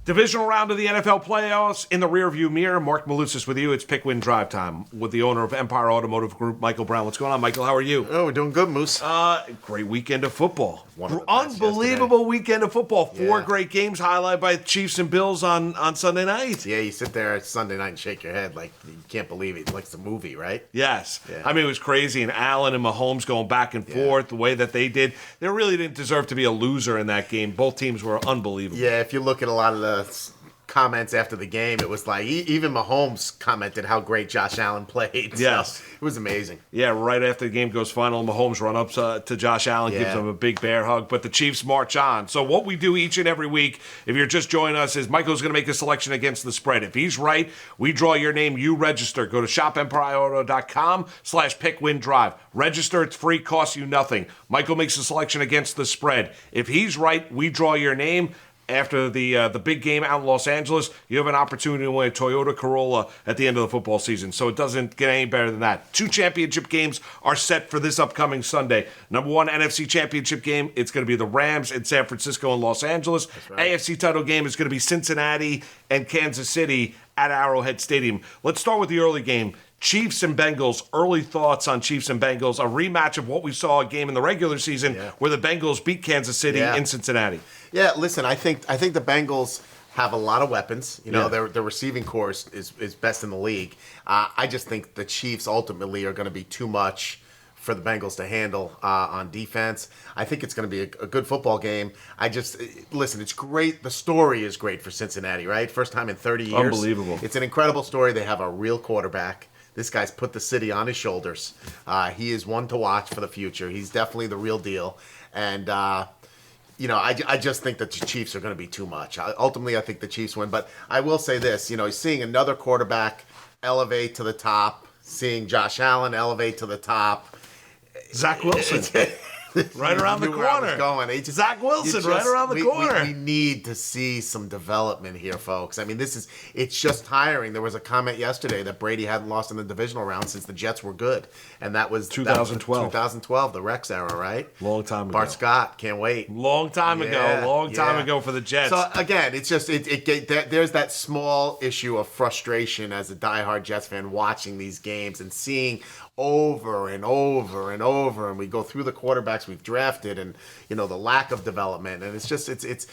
Divisional round of the NFL playoffs in the rearview mirror. Marc Malusis with you. It's Pick Win Drive time with the owner of Empire Automotive Group, Michael Brown. What's going on, Michael? How are you? Oh, we're doing good, Moose. Great weekend of football. Unbelievable weekend of football. Four great games highlighted by Chiefs and Bills on Sunday night. Yeah, you sit there Sunday night and shake your head like you can't believe it. Like it's a movie, right? Yes. Yeah. I mean, it was crazy. And Allen and Mahomes going back and forth the way that they did. They really didn't deserve to be a loser in that game. Both teams were unbelievable. Yeah, if you look at a lot of the comments after the game, it was like even Mahomes commented how great Josh Allen played. Yes. So, it was amazing. Yeah, right after the game goes final, Mahomes run up to Josh Allen, gives him a big bear hug, but the Chiefs march on. So what we do each and every week, if you're just joining us, is Michael's going to make a selection against the spread. If he's right, we draw your name, you register. Go to shopempireauto.com/pickwindrive. Register, it's free, costs you nothing. Michael makes a selection against the spread. If he's right, we draw your name. After the big game out in Los Angeles, you have an opportunity to win a Toyota Corolla at the end of the football season. So it doesn't get any better than that. 2 championship games are set for this upcoming Sunday. Number 1 NFC championship game, it's going to be the Rams in San Francisco and Los Angeles. That's right. AFC title game is going to be Cincinnati and Kansas City at Arrowhead Stadium. Let's start with the early game. Chiefs and Bengals, early thoughts on Chiefs and Bengals, a rematch of what we saw a game in the regular season where the Bengals beat Kansas City in Cincinnati. Yeah, listen, I think the Bengals have a lot of weapons. You know, their receiving core is best in the league. I just think the Chiefs ultimately are going to be too much for the Bengals to handle on defense. I think it's going to be a good football game. Listen, it's great. The story is great for Cincinnati, right? First time in 30 years. Unbelievable. It's an incredible story. They have a real quarterback. This guy's put the city on his shoulders. He is one to watch for the future. He's definitely the real deal. And, I just think that the Chiefs are going to be too much. Ultimately, I think the Chiefs win. But I will say this, seeing another quarterback elevate to the top, seeing Josh Allen elevate to the top. Zach Wilson. Right around the corner. Zach Wilson, right around the corner. We need to see some development here, folks. I mean, it's just tiring. There was a comment yesterday that Brady hadn't lost in the divisional round since the Jets were good. And that was 2012. 2012, the Rex era, right? Long time ago. Bart Scott, can't wait. Long time ago for the Jets. So, again, it's just, there's that small issue of frustration as a diehard Jets fan watching these games and seeing over and over and over, and we go through the quarterbacks we've drafted and the lack of development, and it's just it's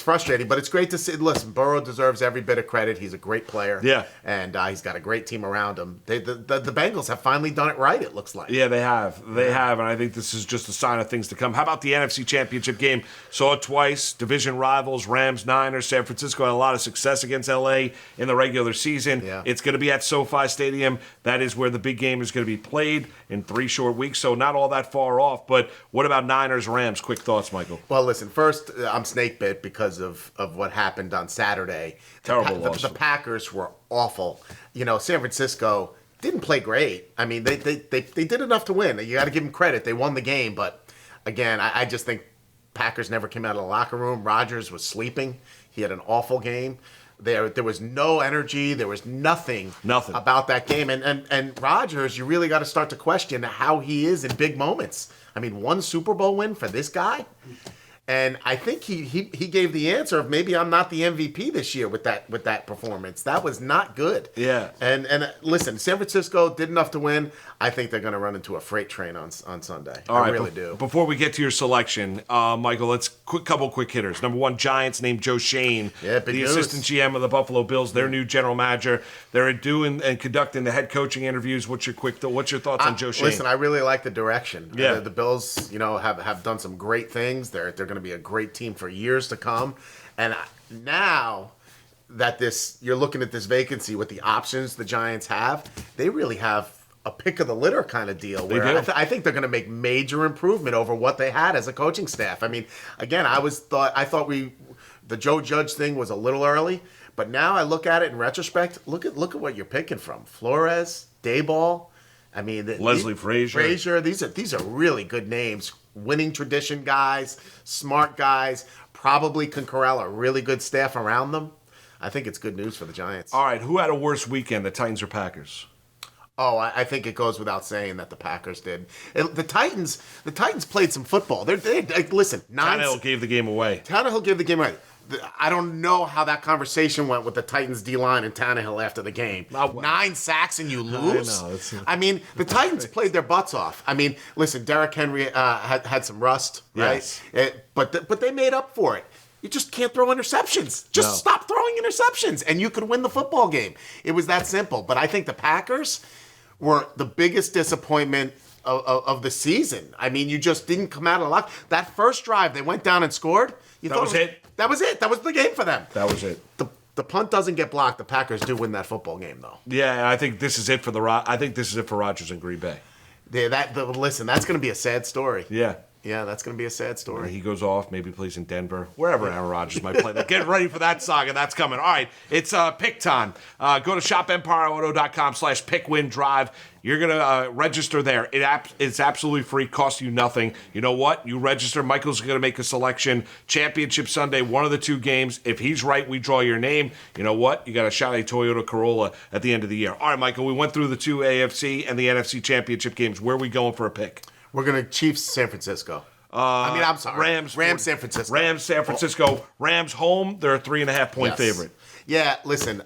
frustrating, but it's great to see. Listen, Burrow deserves every bit of credit. He's a great player, and he's got a great team around him. The Bengals have finally done it right, it looks like. Yeah, they have, and I think this is just a sign of things to come. How about the NFC Championship game? Saw it twice. Division rivals, Rams, Niners. San Francisco had a lot of success against LA in the regular season. It's going to be at SoFi Stadium. That is where the big game is going to be played in 3 short weeks, so not all that far off. But what about Niners, Rams? Quick thoughts, Michael. Well, listen, first, I'm snake bit because of what happened on Saturday. Terrible loss. The Packers were awful. San Francisco didn't play great. I mean, they did enough to win. You got to give them credit. They won the game, but again, I just think Packers never came out of the locker room. Rodgers was sleeping. He had an awful game. There was no energy. There was nothing about that game. And Rodgers, you really got to start to question how he is in big moments. I mean, 1 Super Bowl win for this guy. And I think he gave the answer of maybe I'm not the MVP this year with that performance. That was not good. Yeah. And listen, San Francisco did enough to win. I think they're going to run into a freight train on Sunday. I really do. Before we get to your selection, Michael, let's couple quick hitters. Number 1, Giants named Joe Shane, the news. assistant GM of the Buffalo Bills, their new general manager. They're doing and conducting the head coaching interviews. What's your thoughts on Joe Shane? Listen, I really like the direction. Yeah. The Bills, have done some great things. They're going to be a great team for years to come. And now that you're looking at this vacancy with the options the Giants have, they really have a pick of the litter kind of deal where I think they're going to make major improvement over what they had as a coaching staff. I mean, again, I thought the Joe Judge thing was a little early, but now I look at it in retrospect. Look at what you're picking from: Flores, Dayball. I mean, Leslie Frazier. These are really good names. Winning tradition guys, smart guys. Probably can corral a really good staff around them. I think it's good news for the Giants. All right, who had a worse weekend, the Titans or Packers? Oh, I think it goes without saying that the Packers did. The Titans played some football. Listen, Tannehill gave the game away. Tannehill gave the game away. I don't know how that conversation went with the Titans D-line and Tannehill after the game. 9 sacks and you lose? I know. I mean, the Titans played their butts off. I mean, listen, Derrick Henry had some rust, right? Yes. But they made up for it. You just can't throw interceptions. Just stop throwing interceptions, and you could win the football game. It was that simple. But I think the Packers were the biggest disappointment of the season. I mean, you just didn't come out of luck. That first drive, they went down and scored. That was it. That was it. That was the game for them. That was it. The punt doesn't get blocked. The Packers do win that football game, though. Yeah, I think this is it for Rodgers and Green Bay. Yeah, listen, that's going to be a sad story. Yeah. Yeah, that's going to be a sad story. He goes off, maybe plays in Denver, wherever Aaron Rodgers might play. Get ready for that saga. That's coming. All right, it's pick time. Go to shopempireauto.com/pickwindrive. You're going to register there. It's absolutely free, costs you nothing. You know what? You register. Michael's going to make a selection. Championship Sunday, one of the 2 games. If he's right, we draw your name. You know what? You got a shot at a Toyota Corolla at the end of the year. All right, Michael, we went through the 2 AFC and the NFC Championship games. Where are we going for a pick? We're going to Chiefs San Francisco. I'm sorry. Rams San Francisco. Rams San Francisco. Rams home. They're a 3.5-point favorite. Yeah, listen,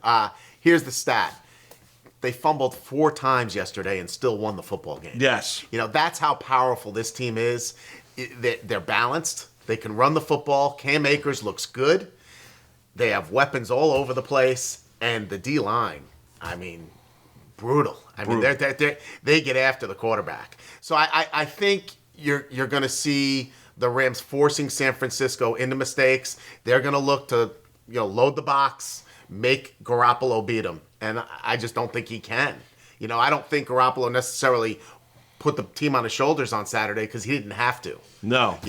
here's the stat. They fumbled 4 times yesterday and still won the football game. Yes. You know, that's how powerful this team is. They're balanced. They can run the football. Cam Akers looks good. They have weapons all over the place. And the D-line, I mean, brutal. I mean, they get after the quarterback. So I think you're going to see the Rams forcing San Francisco into mistakes. They're going to look to load the box, make Garoppolo beat them, and I just don't think he can. I don't think Garoppolo necessarily put the team on his shoulders on Saturday because he didn't have to. No.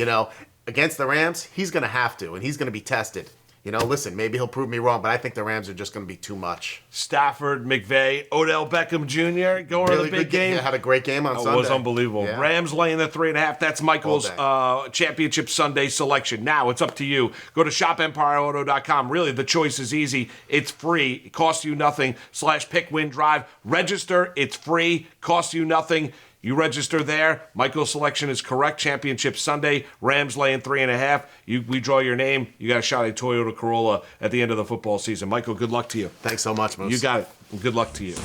Against the Rams, he's going to have to, and he's going to be tested. Listen, maybe he'll prove me wrong, but I think the Rams are just going to be too much. Stafford, McVay, Odell Beckham Jr. going to the big game. Yeah, had a great game on Sunday. It was unbelievable. Yeah. Rams laying the 3.5. That's Michael's Championship Sunday selection. Now it's up to you. Go to shopempireauto.com. Really, the choice is easy. It's free. It costs you nothing. /PickWinDrive. Register. It's free. Costs you nothing. You register there. Michael's selection is correct. Championship Sunday. Rams laying 3.5. We draw your name. You got a shot at Toyota Corolla at the end of the football season. Michael, good luck to you. Thanks so much, Moose. You got it. Good luck to you.